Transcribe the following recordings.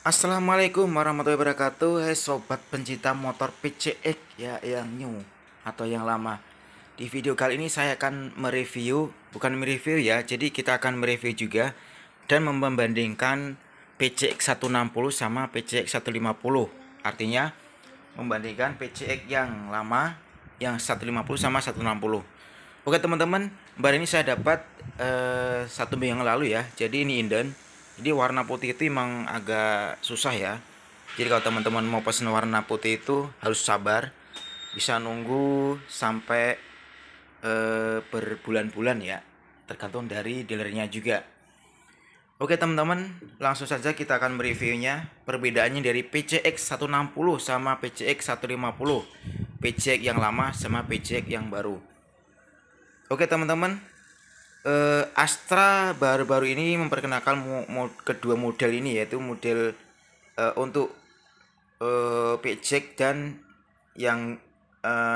Assalamualaikum warahmatullahi wabarakatuh. Hai sobat pencinta motor PCX ya, yang new atau yang lama. Di video kali ini saya akan bukan mereview ya. Jadi kita akan mereview juga dan membandingkan PCX 160 sama PCX 150. Artinya membandingkan PCX yang lama yang 150 sama 160. Oke teman-teman, baru ini saya dapat satu minggu yang lalu ya. Jadi ini inden. Jadi warna putih itu emang agak susah ya. Jadi kalau teman-teman mau pesen warna putih itu harus sabar. Bisa nunggu sampai berbulan-bulan ya. Tergantung dari dealernya juga. Oke teman-teman, langsung saja kita akan mereviewnya. Perbedaannya dari PCX 160 sama PCX 150. PCX yang lama sama PCX yang baru. Oke teman-teman, Astra baru-baru ini memperkenalkan kedua model ini, yaitu model untuk PCX dan yang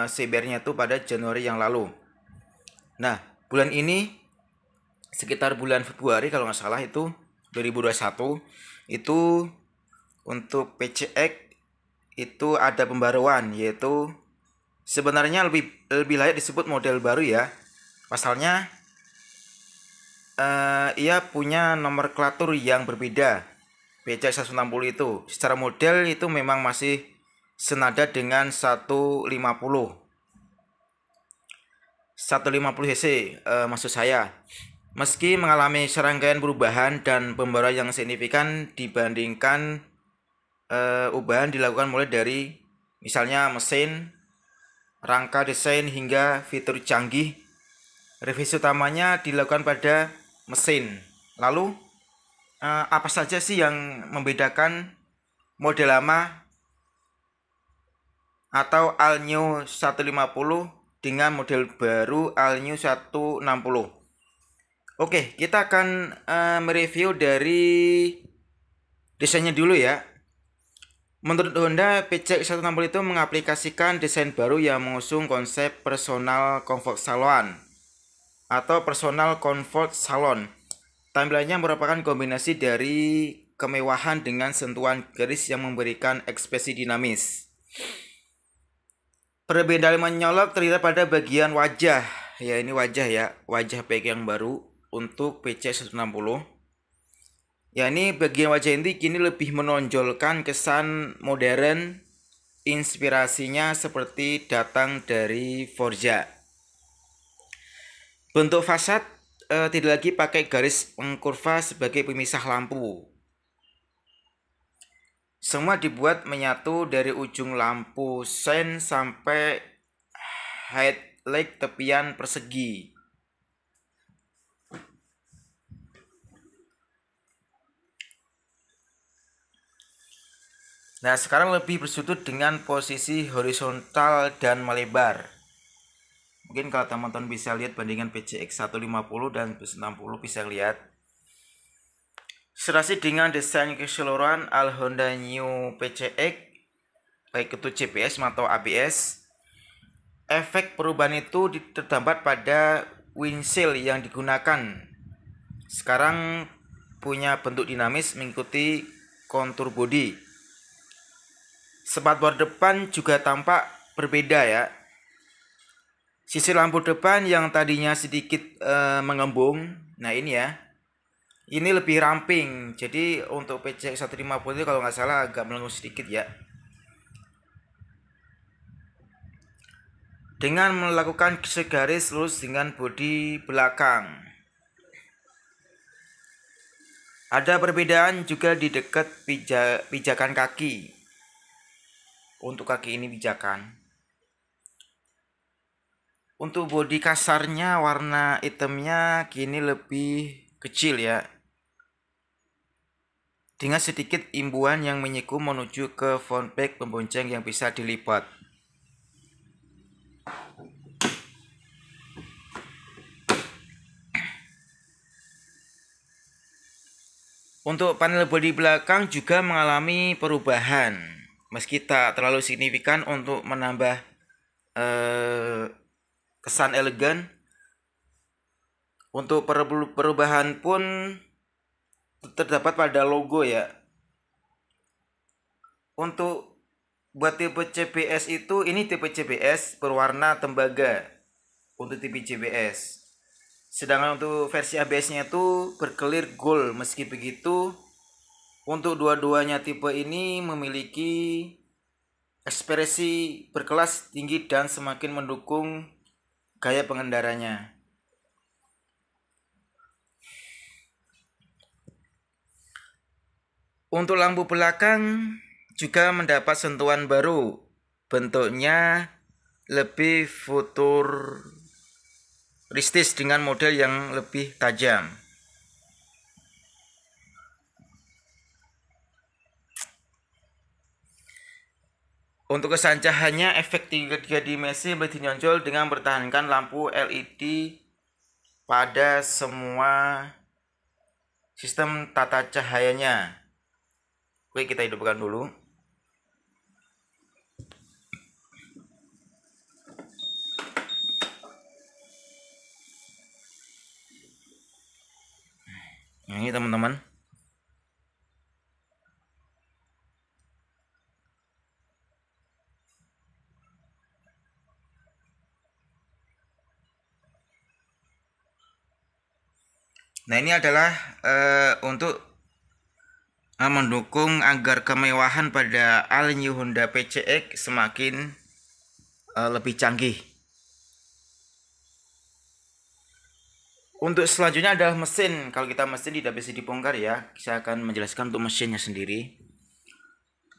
CBR-nya itu pada Januari yang lalu. Nah, bulan ini sekitar bulan Februari kalau nggak salah itu 2021 itu untuk PCX itu ada pembaruan, yaitu sebenarnya lebih layak disebut model baru ya. Pasalnya ia punya nomenklatur yang berbeda. PCX 160 itu secara model itu memang masih senada dengan 150 cc, maksud saya. Meski mengalami serangkaian perubahan dan pembaruan yang signifikan dibandingkan ubahan dilakukan mulai dari misalnya mesin, rangka desain hingga fitur canggih. Revisi utamanya dilakukan pada mesin. Lalu apa saja sih yang membedakan model lama atau All New 150 dengan model baru All New 160? Oke, kita akan mereview dari desainnya dulu ya. Menurut Honda, PCX 160 itu mengaplikasikan desain baru yang mengusung konsep personal comfort salon atau personal comfort salon. Tampilannya merupakan kombinasi dari kemewahan dengan sentuhan garis yang memberikan ekspresi dinamis. Perbedaan menyolok terlihat pada bagian wajah. Ya, ini wajah ya, wajah baik yang baru untuk PCX 160. Ya, ini bagian wajah ini kini lebih menonjolkan kesan modern, inspirasinya seperti datang dari Forza. Bentuk fasad tidak lagi pakai garis mengkurva sebagai pemisah lampu. Semua dibuat menyatu dari ujung lampu sen sampai headlight tepian persegi. Nah, sekarang lebih bersudut dengan posisi horizontal dan melebar. Mungkin kalau teman-teman bisa lihat bandingan PCX 150 dan 160 bisa lihat. Serasi dengan desain keseluruhan All Honda New PCX, baik itu CBS atau ABS, efek perubahan itu terdapat pada windshield yang digunakan. Sekarang punya bentuk dinamis mengikuti kontur bodi. Spatbor depan juga tampak berbeda ya. Sisi lampu depan yang tadinya sedikit mengembung, nah ini ya, ini lebih ramping. Jadi untuk PCX 150 itu kalau nggak salah agak melengkung sedikit ya. Dengan melakukan segaris lurus dengan bodi belakang. Ada perbedaan juga di dekat pijakan kaki. Untuk kaki ini pijakan. Untuk bodi kasarnya warna hitamnya kini lebih kecil ya. Dengan sedikit imbuhan yang menyikung menuju ke front pack pembonceng yang bisa dilipat. Untuk panel bodi belakang juga mengalami perubahan, meski tak terlalu signifikan untuk menambah kesan elegan. Untuk perubahan pun terdapat pada logo ya. Untuk buat tipe CBS itu, ini tipe CBS berwarna tembaga untuk tipe CBS. Sedangkan untuk versi ABS-nya itu berkelir gold. Meski begitu, untuk dua-duanya tipe ini memiliki ekspresi berkelas tinggi dan semakin mendukung gaya pengendaranya. Untuk lampu belakang juga mendapat sentuhan baru. Bentuknya lebih futuristis dengan model yang lebih tajam. Untuk kesan cahayanya, efek 3 dimensi lebih menonjol dengan mempertahankan lampu LED pada semua sistem tata cahayanya. Oke, kita hidupkan dulu. Nah, ini teman-teman. Nah, ini adalah untuk mendukung agar kemewahan pada all new Honda PCX semakin lebih canggih. Untuk selanjutnya adalah mesin. Kalau kita mesin tidak bisa dibongkar ya. Saya akan menjelaskan untuk mesinnya sendiri.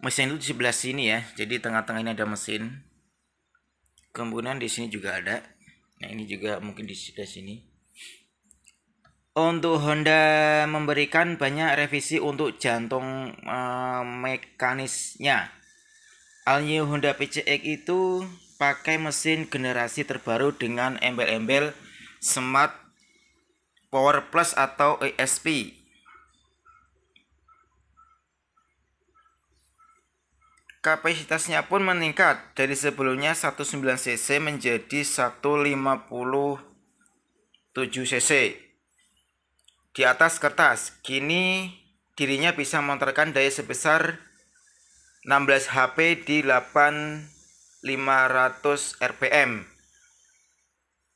Mesin itu di sebelah sini ya. Jadi tengah-tengah ini ada mesin. Kemudian di sini juga ada. Nah, ini juga mungkin di sebelah sini. Untuk Honda memberikan banyak revisi untuk jantung mekanisnya. All new Honda PCX itu pakai mesin generasi terbaru dengan embel-embel Smart Power Plus atau ESP. Kapasitasnya pun meningkat dari sebelumnya 19 cc menjadi 157 cc. Di atas kertas, kini dirinya bisa memutarkan daya sebesar 16 HP di 8500 rpm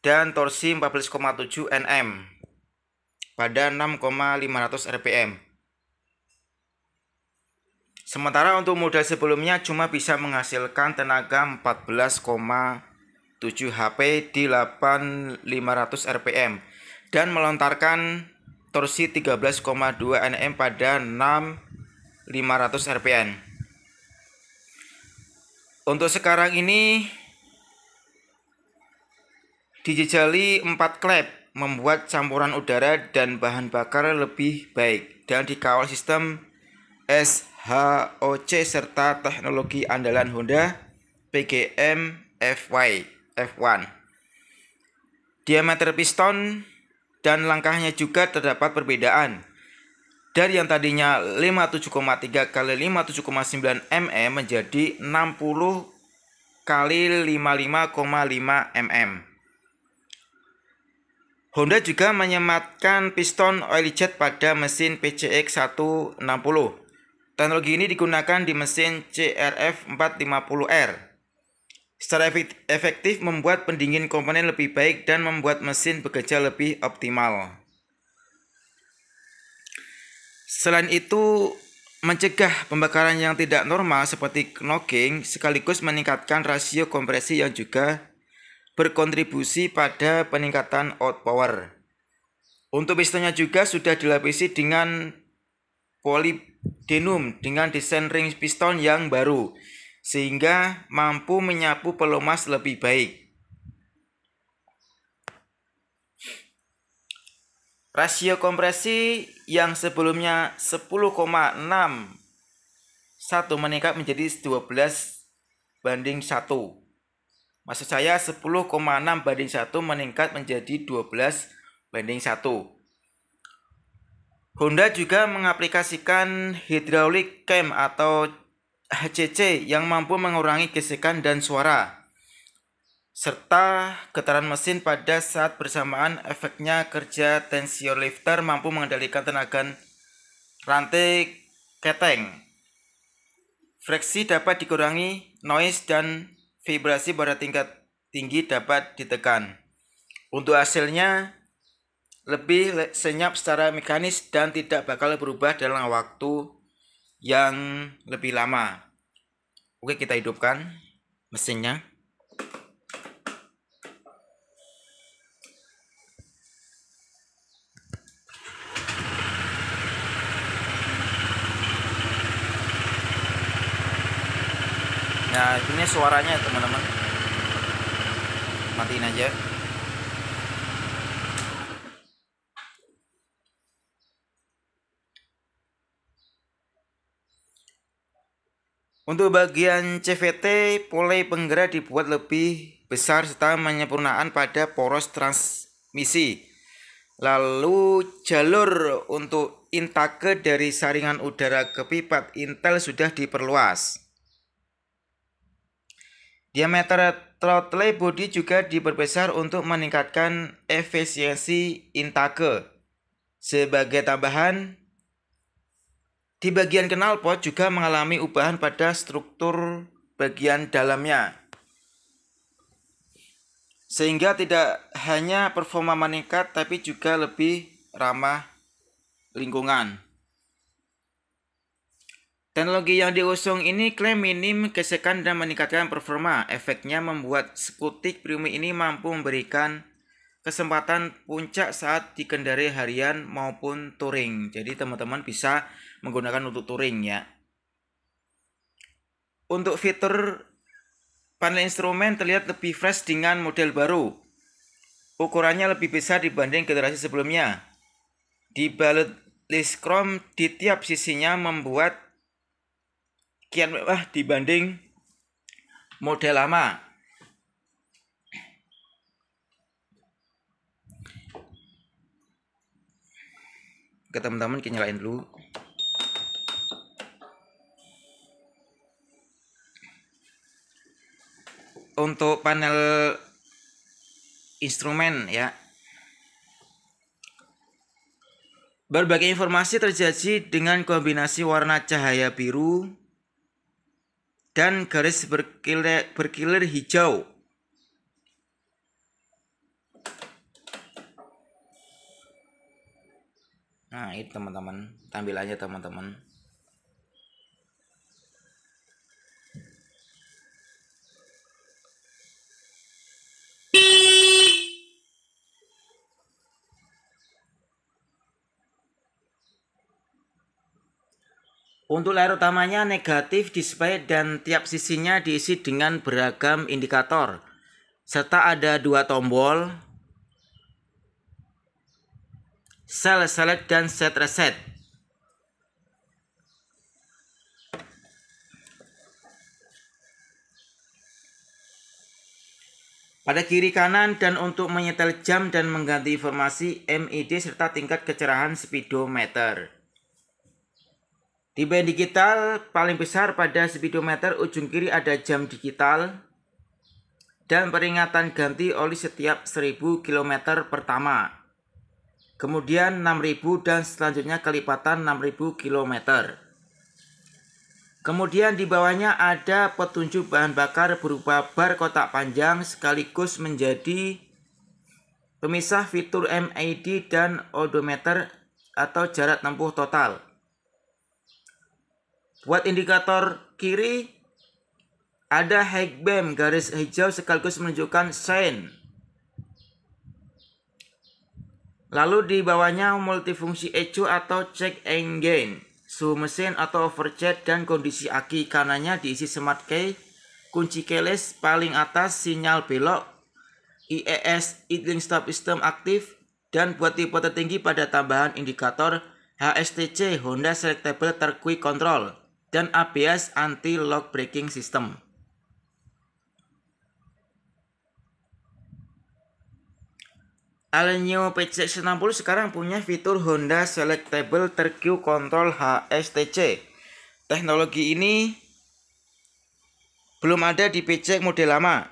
dan torsi 14,7 Nm pada 6,500 rpm. Sementara untuk model sebelumnya cuma bisa menghasilkan tenaga 14,7 HP di 8500 rpm dan melontarkan torsi 13,2 Nm pada 6500 rpm. Untuk sekarang ini dijejali 4 klep, membuat campuran udara dan bahan bakar lebih baik dan dikawal sistem SHOC serta teknologi andalan Honda PGM F1. Diameter piston dan langkahnya juga terdapat perbedaan. Dari yang tadinya 57,3 x 57,9 mm menjadi 60 x 55,5 mm. Honda juga menyematkan piston oil jet pada mesin PCX 160. Teknologi ini digunakan di mesin CRF 450R. Secara efektif membuat pendingin komponen lebih baik dan membuat mesin bekerja lebih optimal. Selain itu, mencegah pembakaran yang tidak normal seperti knocking sekaligus meningkatkan rasio kompresi yang juga berkontribusi pada peningkatan outpower. Untuk pistonnya juga sudah dilapisi dengan polydenum dengan desain ring piston yang baru, sehingga mampu menyapu pelumas lebih baik. Rasio kompresi yang sebelumnya 10,61 meningkat menjadi 12:1. Maksud saya 10,6:1 meningkat menjadi 12:1. Honda juga mengaplikasikan hydraulic cam atau HCC yang mampu mengurangi gesekan dan suara, serta getaran mesin pada saat bersamaan. Efeknya kerja tension lifter mampu mengendalikan tenaga rantai keteng. Friksi dapat dikurangi, noise dan vibrasi pada tingkat tinggi dapat ditekan. Untuk hasilnya lebih senyap secara mekanis dan tidak bakal berubah dalam waktu yang lebih lama. Oke, kita hidupkan mesinnya. Nah, ini suaranya teman-teman. Matiin aja. Untuk bagian CVT, polei penggerak dibuat lebih besar serta penyempurnaan pada poros transmisi. Lalu jalur untuk intake dari saringan udara ke pipa intel sudah diperluas. Diameter throttle body juga diperbesar untuk meningkatkan efisiensi intake. Sebagai tambahan, di bagian knalpot juga mengalami ubahan pada struktur bagian dalamnya. Sehingga tidak hanya performa meningkat tapi juga lebih ramah lingkungan. Teknologi yang diusung ini klaim minim gesekan dan meningkatkan performa. Efeknya membuat skutik premium ini mampu memberikan kesempatan puncak saat dikendarai harian maupun touring. Jadi teman-teman bisa menggunakan untuk touring ya. Untuk fitur panel instrumen terlihat lebih fresh dengan model baru. Ukurannya lebih besar dibanding generasi sebelumnya. Dibalut list chrome di tiap sisinya membuat kian mewah dibanding model lama. Oke teman-teman, kita nyalain dulu. Untuk panel instrumen ya, berbagai informasi terjadi dengan kombinasi warna cahaya biru dan garis berkilir hijau. Nah, ini teman-teman, tampilannya teman-teman. Untuk layar utamanya negatif display dan tiap sisinya diisi dengan beragam indikator. Serta ada 2 tombol, Cell Select dan Set Reset. Pada kiri kanan dan untuk menyetel jam dan mengganti informasi MID serta tingkat kecerahan speedometer. Di band digital paling besar pada speedometer ujung kiri ada jam digital dan peringatan ganti oli setiap 1000 km pertama. Kemudian 6000 dan selanjutnya kelipatan 6000 km. Kemudian di bawahnya ada petunjuk bahan bakar berupa bar kotak panjang sekaligus menjadi pemisah fitur MID dan odometer atau jarak tempuh total. Buat indikator kiri ada high beam garis hijau sekaligus menunjukkan sign. Lalu di bawahnya multifungsi ECU atau check engine, suhu mesin atau overcharge dan kondisi aki. Kanannya diisi smart key, kunci keyless, paling atas sinyal belok, IES idling stop system aktif, dan buat tipe tertinggi pada tambahan indikator HSTC Honda Selectable Third Quick Control dan ABS anti lock braking system. Alneo PC60 sekarang punya fitur Honda Selectable Third Quick Control HSTC. Teknologi ini belum ada di PC model lama.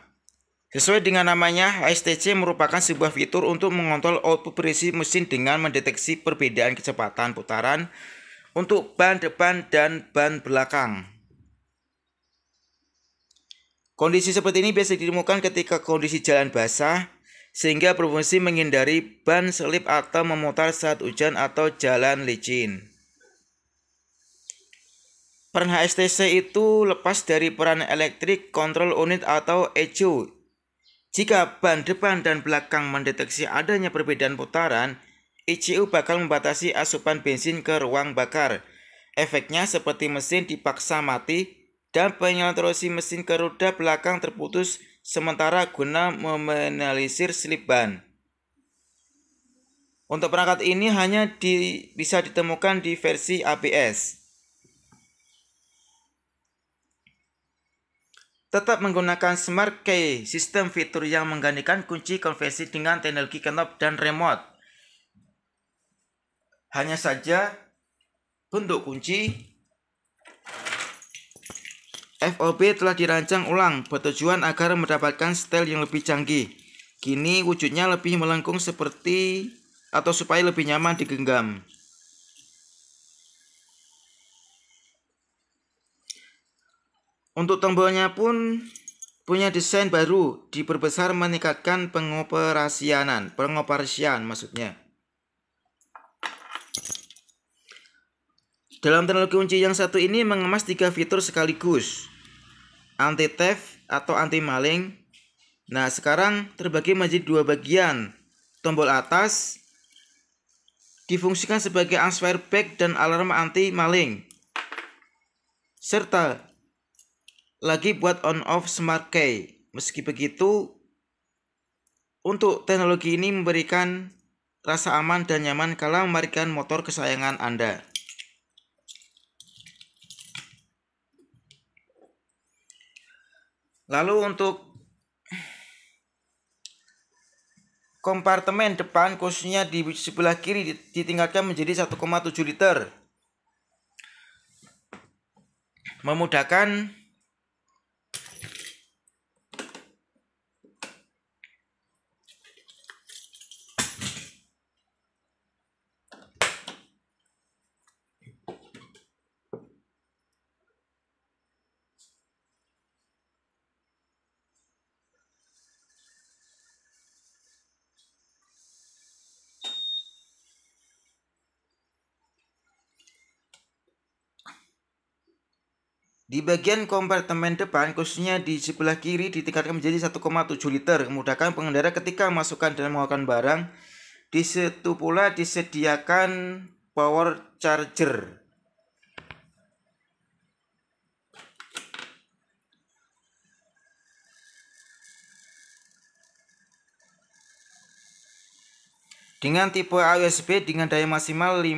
Sesuai dengan namanya, HSTC merupakan sebuah fitur untuk mengontrol output berisi mesin dengan mendeteksi perbedaan kecepatan putaran untuk ban depan dan ban belakang. Kondisi seperti ini biasa ditemukan ketika kondisi jalan basah, sehingga berfungsi menghindari ban selip atau memutar saat hujan atau jalan licin. Peran HSTC itu lepas dari peran Electric Control Unit atau ECU. Jika ban depan dan belakang mendeteksi adanya perbedaan putaran, ECU bakal membatasi asupan bensin ke ruang bakar. Efeknya seperti mesin dipaksa mati dan penyaluran torsi mesin ke roda belakang terputus sementara guna meminimalisir slip ban. Untuk perangkat ini hanya bisa ditemukan di versi ABS. Tetap menggunakan Smart Key, sistem fitur yang menggantikan kunci konvensi dengan teknologi knob dan remote. Hanya saja bentuk kunci FOB telah dirancang ulang bertujuan agar mendapatkan style yang lebih canggih. Kini wujudnya lebih melengkung seperti atau supaya lebih nyaman digenggam. Untuk tombolnya pun punya desain baru, diperbesar meningkatkan pengoperasian maksudnya. Dalam teknologi kunci yang satu ini mengemas 3 fitur sekaligus. Anti theft atau anti maling. Nah, sekarang terbagi menjadi 2 bagian. Tombol atas difungsikan sebagai answer back dan alarm anti maling. Serta lagi buat on off Smart Key. Meski begitu, untuk teknologi ini memberikan rasa aman dan nyaman kala memarkirkan motor kesayangan Anda. Lalu untuk kompartemen depan khususnya di sebelah kiri ditingkatkan menjadi 1,7 liter. Memudahkan di bagian kompartemen depan, khususnya di sebelah kiri, ditingkatkan menjadi 1,7 liter, memudahkan pengendara ketika masukkan dan mengeluarkan barang. Di situ pula disediakan power charger. Dengan tipe USB dengan daya maksimal 5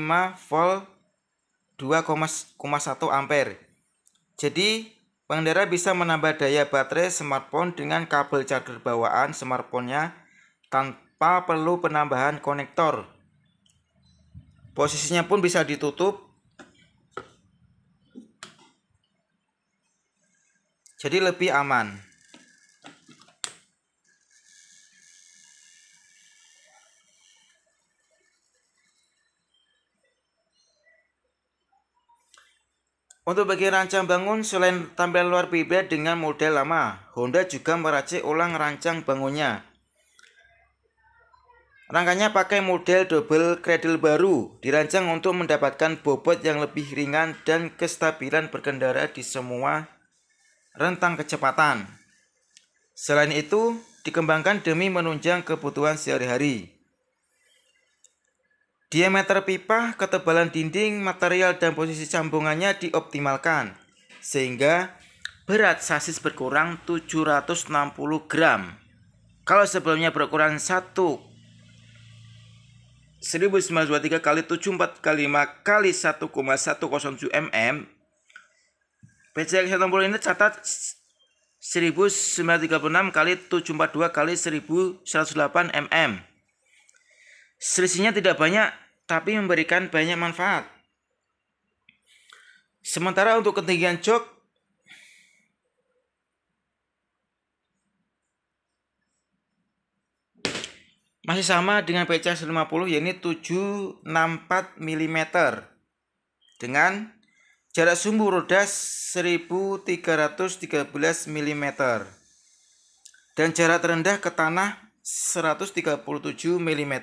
volt 2,1 ampere. Jadi, pengendara bisa menambah daya baterai smartphone dengan kabel charger bawaan smartphone-nya tanpa perlu penambahan konektor. Posisinya pun bisa ditutup. Jadi lebih aman. Untuk bagian rancang bangun, selain tampilan luar berbeda dengan model lama, Honda juga meracik ulang rancang bangunnya. Rangkanya pakai model double cradle baru, dirancang untuk mendapatkan bobot yang lebih ringan dan kestabilan berkendara di semua rentang kecepatan. Selain itu, dikembangkan demi menunjang kebutuhan sehari-hari. Diameter pipa, ketebalan dinding, material dan posisi sambungannya dioptimalkan sehingga berat sasis berkurang 760 gram. Kalau sebelumnya berukuran 1923 x 74 x 5 x 1,107 mm, PCX 160 ini catat 1936 x 742 x 1108 mm. Selisihnya tidak banyak, tapi memberikan banyak manfaat. Sementara untuk ketinggian jok, masih sama dengan PCX 150, yaitu 764 mm dengan Jarak sumbu roda 1313 mm. Dan jarak terendah ke tanah 137 mm.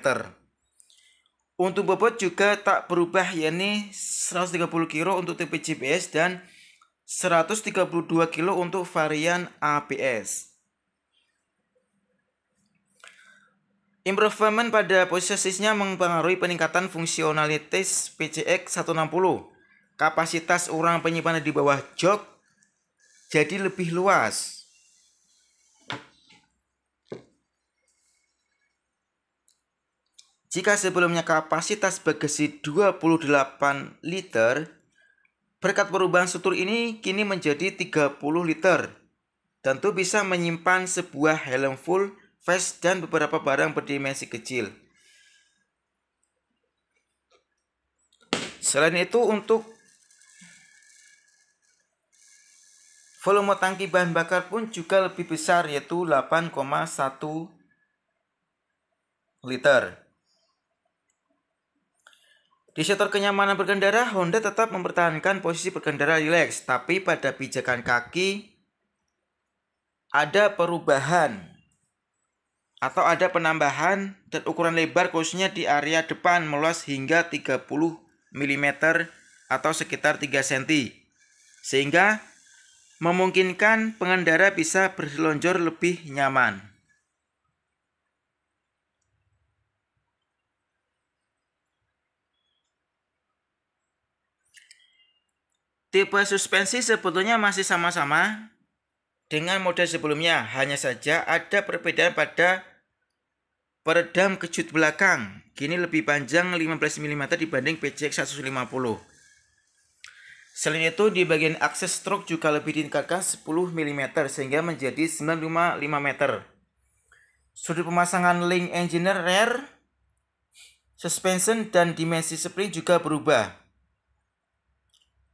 Untuk bobot juga tak berubah, yakni 130 kg untuk tipe GPS dan 132 kg untuk varian ABS. Improvement pada posisinya mempengaruhi peningkatan fungsionalitas PCX 160. Kapasitas ruang penyimpanan di bawah jok jadi lebih luas. Jika sebelumnya kapasitas bagasi 28 liter, berkat perubahan struktur ini kini menjadi 30 liter. Tentu bisa menyimpan sebuah helm full face dan beberapa barang berdimensi kecil. Selain itu, untuk volume tangki bahan bakar pun juga lebih besar, yaitu 8,1 liter. Di sektor kenyamanan berkendara, Honda tetap mempertahankan posisi berkendara rileks, tapi pada pijakan kaki ada perubahan atau ada penambahan dan ukuran lebar khususnya di area depan meluas hingga 30 mm atau sekitar 3 cm, sehingga memungkinkan pengendara bisa berselonjor lebih nyaman. Tipe suspensi sebetulnya masih sama-sama dengan model sebelumnya, hanya saja ada perbedaan pada peredam kejut belakang. Kini lebih panjang 15 mm dibanding PCX 150. Selain itu, di bagian akses stroke juga lebih ditingkatkan 10 mm sehingga menjadi 9,5 meter. Sudut pemasangan link engineer rear, suspension, dan dimensi spring juga berubah.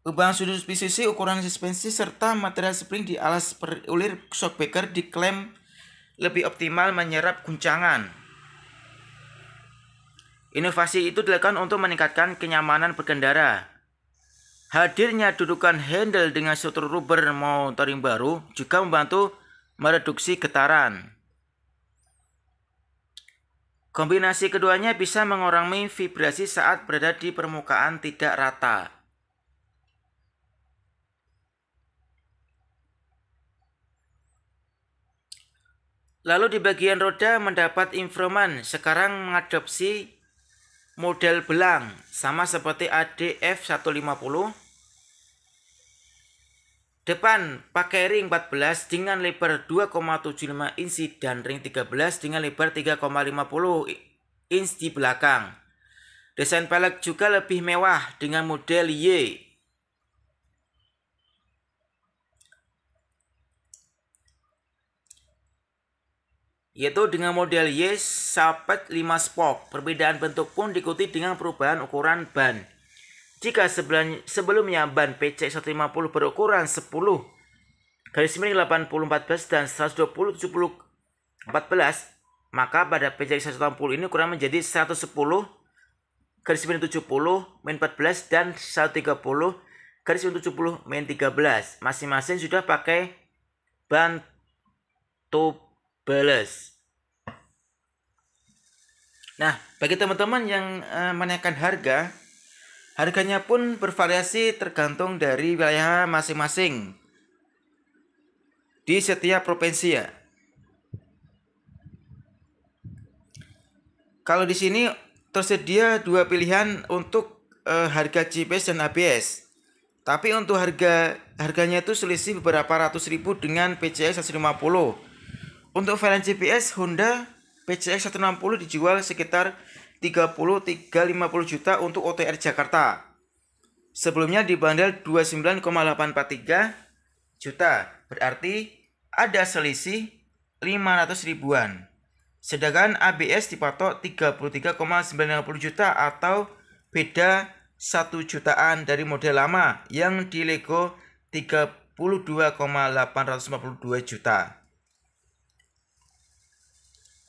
Perubahan sudut posisi, ukuran suspensi, serta material spring di alas perulir shockbreaker diklaim lebih optimal menyerap guncangan. Inovasi itu dilakukan untuk meningkatkan kenyamanan berkendara. Hadirnya dudukan handle dengan struktur rubber motoring baru juga membantu mereduksi getaran. Kombinasi keduanya bisa mengurangi vibrasi saat berada di permukaan tidak rata. Lalu di bagian roda mendapat improvement, sekarang mengadopsi model belang sama seperti ADF 150. Depan pakai ring 14 dengan lebar 2,75 inci dan ring 13 dengan lebar 3,50 inci di belakang. Desain pelek juga lebih mewah dengan model Y. Yaitu dengan model Y Sapet 5 spoke. Perbedaan bentuk pun diikuti dengan perubahan ukuran ban. Jika sebelumnya ban PCX 150 berukuran 10 garis miring 80/14 dan 120/70/14, maka pada PCX 160 ini ukuran menjadi 110 garis miring 70/14 dan 130 garis miring 70/13. Masing-masing sudah pakai ban tubeless. Nah, bagi teman-teman yang menaikkan harganya pun bervariasi tergantung dari wilayah masing-masing di setiap provinsi ya. Kalau di sini tersedia dua pilihan untuk harga GPS dan ABS. Tapi untuk harganya itu selisih beberapa ratus ribu dengan PCX 150. Untuk varian GPS Honda PCX 160 dijual sekitar 30-50 juta untuk OTR Jakarta. Sebelumnya dibandel 29,843 juta. Berarti ada selisih 500 ribuan. Sedangkan ABS dipatok 33,950 juta atau beda 1 jutaan dari model lama yang di Lego 32,852 juta.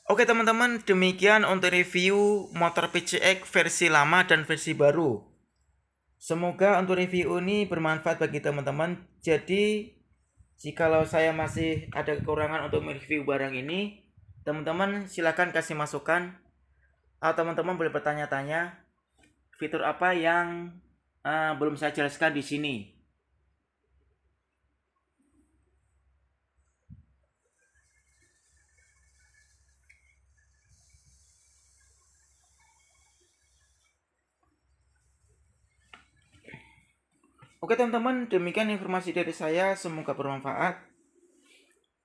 Oke teman-teman, demikian untuk review motor PCX versi lama dan versi baru. Semoga untuk review ini bermanfaat bagi teman-teman. Jadi jikalau saya masih ada kekurangan untuk mereview barang ini, teman-teman silahkan kasih masukan, atau teman-teman boleh bertanya-tanya fitur apa yang belum saya jelaskan di sini. Oke teman-teman, demikian informasi dari saya, semoga bermanfaat.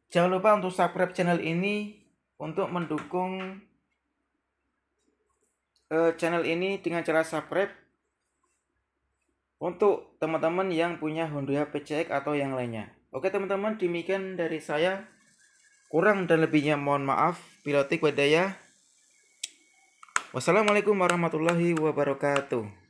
Jangan lupa untuk subscribe channel ini untuk mendukung channel ini dengan cara subscribe untuk teman-teman yang punya Honda PCX atau yang lainnya. Oke teman-teman, demikian dari saya. Kurang dan lebihnya mohon maaf. Bila tik wadaya. Wassalamualaikum warahmatullahi wabarakatuh.